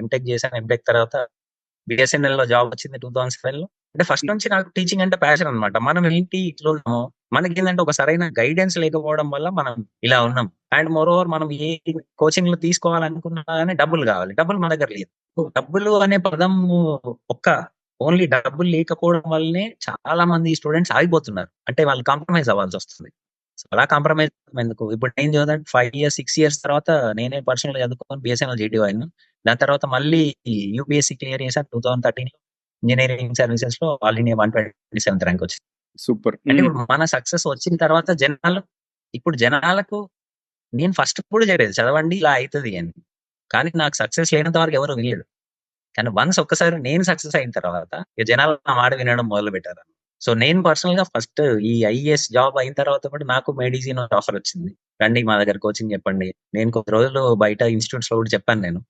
MTech చేశాను. MTech తర్వాత BSNL లో జాబ్ వచ్చింది 2007 లో. అంటే ఫస్ట్ నుంచి నాకు టీచింగ్ అంటే ప్యాషన్ అనమాట. మనం ఏంటి ఇట్లా ఉన్నాము, మనకేంటంటే ఒక సరైన గైడెన్స్ లేకపోవడం వల్ల మనం ఇలా ఉన్నాం. అండ్ మోర్ ఓవర్ మనం ఏ కోచింగ్ లో తీసుకోవాలనుకున్నా కానీ డబ్బులు కావాలి. డబ్బులు మన దగ్గర లేదు. డబ్బులు అనే పదం ఒక్క ఓన్లీ డబ్బులు లేకపోవడం వల్లనే చాలా మంది స్టూడెంట్స్ ఆగిపోతున్నారు. అంటే వాళ్ళు కాంప్రమైజ్ అవ్వాల్సి వస్తుంది. సో అలా కాంప్రమైజ్ ఎందుకు? ఇప్పుడు నేను చదువుతాను 5 ఇయర్స్ 6 ఇయర్స్ తర్వాత నేనే పర్సనల్ చదువుకొని బిఎస్ఎన్ఎల్ జీటీ అయినా. దాని తర్వాత మళ్ళీ యూపీఎస్సీ క్లియర్ చేశాను 2013 లో. ఇంజనీరింగ్ సర్వీసెస్ లో ఆల్ ఇండియా 127th ర్యాంక్ వచ్చింది. సూపర్. అంటే ఇప్పుడు మన సక్సెస్ వచ్చిన తర్వాత జనాలకు నేను ఫస్ట్ కూడా చెప్పేది చదవండి ఇలా అవుతుంది అని. కానీ నాకు సక్సెస్ లేనంత వరకు ఎవరు వినలేదు. కానీ వన్స్ ఒక్కసారి నేను సక్సెస్ అయిన తర్వాత ఇక జనాలు నా మాట వినడం మొదలు పెట్టారు. సో నేను పర్సనల్ గా ఫస్ట్ ఈ ఐఏఎస్ జాబ్ అయిన తర్వాత కూడా నాకు మెడిసిన్ ఆఫర్ వచ్చింది. రండి మా దగ్గర కోచింగ్ చెప్పండి. నేను కొద్ది రోజులు బయట ఇన్స్టిట్యూట్స్ లో కూడా చెప్పాను నేను.